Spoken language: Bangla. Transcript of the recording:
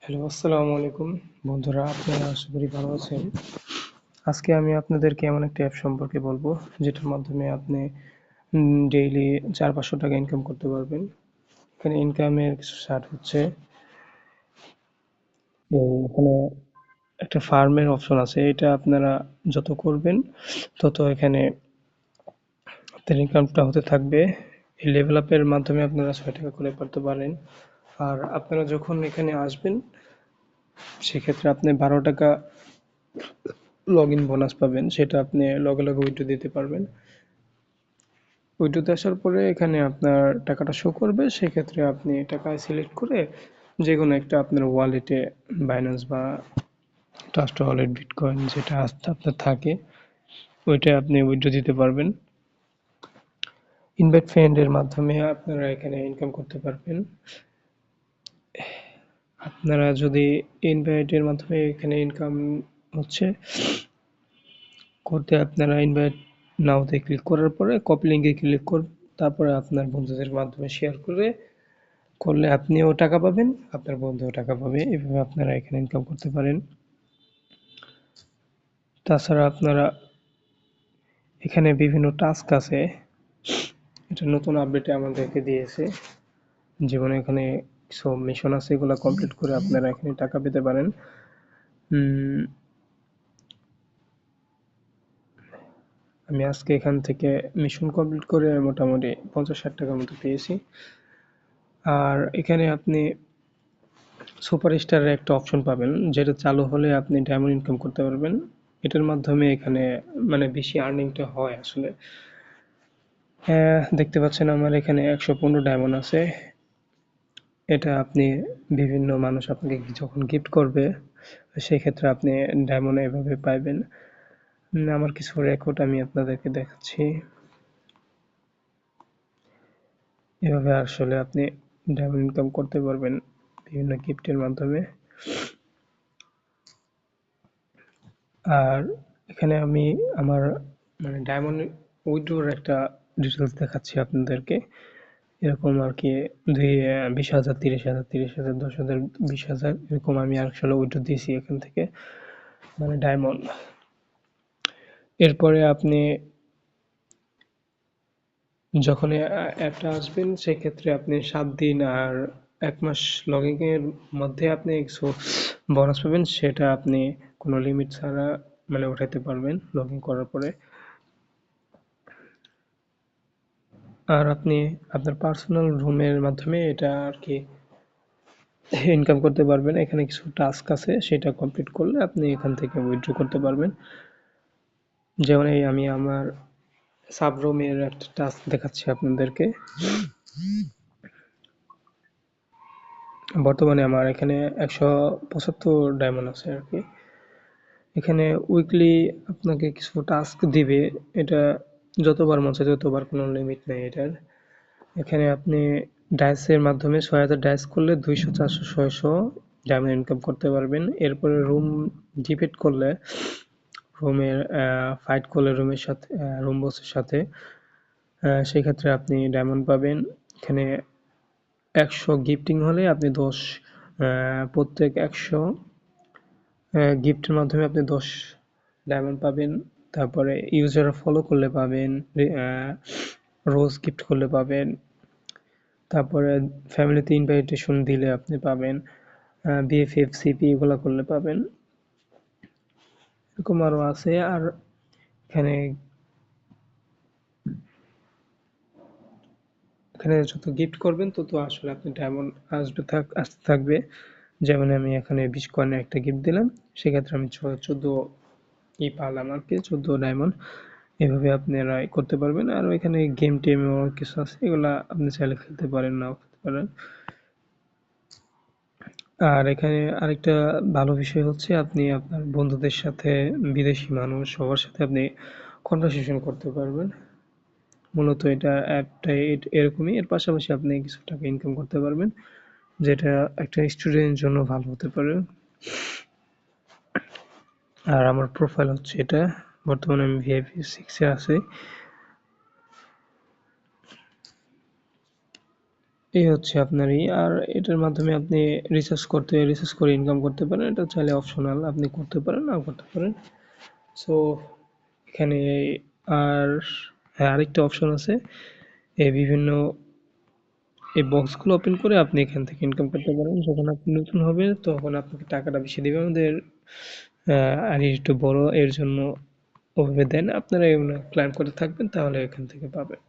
হ্যালো, আসসালামু আলাইকুম বন্ধুরা, আপনারা আশা করি ভালো আছেন। আজকে আমি আপনাদেরকে এমন একটা অ্যাপ সম্পর্কে বলবো যেটার মাধ্যমে আপনি ডেইলি 400-500 টাকা ইনকাম করতে পারবেন। এখানে ইনকামের কিছু শার্ট হচ্ছে এখানে একটা ফার্মের অপশন আছে। এটা আপনারা যত করবেন তত এখানে আপনার ইনকামটা হতে থাকবে। এই লেভেল আপের মাধ্যমে আপনারা 6 টাকা করে পাঠাতে পারেন। আর আপনারা যখন এখানে আসবেন সেক্ষেত্রে আপনি 12 টাকা লগ ইন বোনাস পাবেন, সেটা আপনি লগে লগে উইথড্র দিতে পারবেন। উইথড্রোতে আসার পরে এখানে আপনার টাকাটা শো করবে, সেক্ষেত্রে আপনি টাকা সিলেক্ট করে যে কোনো একটা আপনার ওয়ালেটে বাইন্যান্স বা ট্রাস্ট ওয়ালেট বিটকয়েন যেটা আপনার থাকে ওইটা আপনি উইথড্র দিতে পারবেন। ইনভাইট ফ্রেন্ডের মাধ্যমে আপনারা এখানে ইনকাম করতে পারবেন। আপনারা যদি ইনভাইটের মাধ্যমে এখানে ইনকাম হচ্ছে করতে, আপনারা ইনভাইট নাওতে ক্লিক করার পরে কপি লিঙ্কে ক্লিক করবেন, তারপরে আপনার বন্ধুদের মাধ্যমে শেয়ার করলে আপনিও টাকা পাবেন, আপনার বন্ধুও টাকা পাবে। এভাবে আপনারা এখানে ইনকাম করতে পারেন। তাছাড়া আপনারা এখানে বিভিন্ন টাস্ক আছে, এটা নতুন আপডেটে আমাদেরকে দিয়েছে। যেমন এখানে কিছু মিশন আছে, এগুলো কমপ্লিট করে আপনারা এখানে টাকা পেতে পারেন। আমি আজকে এখান থেকে মিশন কমপ্লিট করে মোটামুটি 50-60 টাকার মতো পেয়েছি। আর এখানে আপনি সুপারস্টারের একটা অপশন পাবেন, যেটা চালু হলে আপনি ডায়মন্ড ইনকাম করতে পারবেন। এটার মাধ্যমে এখানে মানে বেশি আর্নিংটা হয় আসলে। হ্যাঁ, দেখতে পাচ্ছেন আমার এখানে 115 ডায়মন্ড আছে। এটা আপনি বিভিন্ন মানুষ আপনাকে যখন গিফট করবে সেই ক্ষেত্রে আপনি ডায়মন্ড এভাবে পাইবেন। আমার কিছু রেকর্ড আমি আপনাদেরকে দেখাচ্ছি। এভাবে আসলে আপনি ডায়মন্ড ইনকাম করতে পারবেন বিভিন্ন গিফটের মাধ্যমে। আর এখানে আমি আমার মানে ডায়মন্ড উইথড্রোর একটা ডিটেলস দেখাচ্ছি আপনাদেরকে। এরকম আর কি 20,000, 30,000, 30,000, 10,000, 20,000 এরকম আমি আসলে উইথড্রো দিয়েছি এখান থেকে, মানে ডায়মন্ড। এরপরে আপনি যখন অ্যাপটা আসবেন সেক্ষেত্রে আপনি 7 দিন আর 1 মাস লগইন এর মধ্যে আপনি কিছু বোনাস পাবেন, সেটা আপনি কোনো লিমিট ছাড়া মানে উঠাইতে পারবেন লগ ইন করার পরে। আর আপনি আপনার পার্সোনাল রুমের মাধ্যমে এটা আর কি ইনকাম করতে পারবেন। এখানে কিছু টাস্ক আছে, সেটা কমপ্লিট করলে আপনি এখান থেকে উইথড্র করতে পারবেন। যেমন এই আমি আমার সাব রুমের একটা টাস্ক দেখাচ্ছি আপনাদেরকে। বর্তমানে আমার এখানে 175 ডায়মন্ড আছে আর কি। এখানে উইকলি আপনাকে কিছু টাস্ক দিবে, এটা যতবার মন চায় ততবার, কোনো লিমিট নেই এটার। এখানে আপনি ডাইসের মাধ্যমে 6,000 ডাইস করলে 200, 400, 600 ডায়মন্ড ইনকাম করতে পারবেন। এরপরে রুম ডিবেট করলে, রুমের ফাইট করলে রুমের সাথে রুম বসের সাথে, সেই ক্ষেত্রে আপনি ডায়মন্ড পাবেন। এখানে 100 গিফটিং হলে আপনি 10, প্রত্যেক 100 গিফটের মাধ্যমে আপনি 10 ডায়মন্ড পাবেন। তারপরে ইউজার ফলো করলে পাবেন, রোজ গিফট করলে পাবেন, তারপরে ফ্যামিলিতে ইনভাইটেশন দিলে আপনি পাবেন, বিএফএফ সিপি এগুলো করলে পাবেন। এরকম আরও আছে। আর এখানে এখানে যত গিফট করবেন তত আসলে আপনি ডায়মন্ড আসতে থাকবে। যেমন আমি এখানে 20 কয়েনের একটা গিফট দিলাম, সেক্ষেত্রে আমি 14 পারলাম আর কি, 14 ডায়মন্ড। এভাবে আপনারা করতে পারবেন। আর এখানে গেম টেমও কিছু আছে, এগুলা আপনি চাইলে খেলতে পারেন, নাও খেলতে পারেন। আর এখানে আরেকটা ভালো বিষয় হচ্ছে আপনি আপনার বন্ধুদের সাথে, বিদেশি মানুষ সবার সাথে আপনি কনভারসেশন করতে পারবেন। মূলত এটা অ্যাপটা এরকমই। এর পাশাপাশি আপনি কিছু টাকা ইনকাম করতে পারবেন, যেটা একটা স্টুডেন্টের জন্য ভালো হতে পারে। আর আমার প্রোফাইল হচ্ছে এটা। বর্তমানে আমি ভিআইপি 6 এ আছি। এই হচ্ছে আপনারই। আর এটার মাধ্যমে আপনি রিসার্চ করে ইনকাম করতে পারেন। এটা চাইলে অপশনাল, আপনি করতে পারেন নাও করতে পারেন। সো এখানে আর হ্যাঁ, আরেকটা অপশন আছে। বিভিন্ন এই বক্সগুলো ওপেন করে আপনি এখান থেকে ইনকাম করতে পারেন। যখন আপনি নতুন হবে তখন আপনাকে টাকাটা বেশি দিবে। আমাদের আর একটু বড়, এর জন্য ওভাবে দেন। আপনারা এগুলো ক্লাইম করে থাকবেন, তাহলে এখান থেকে পাবেন।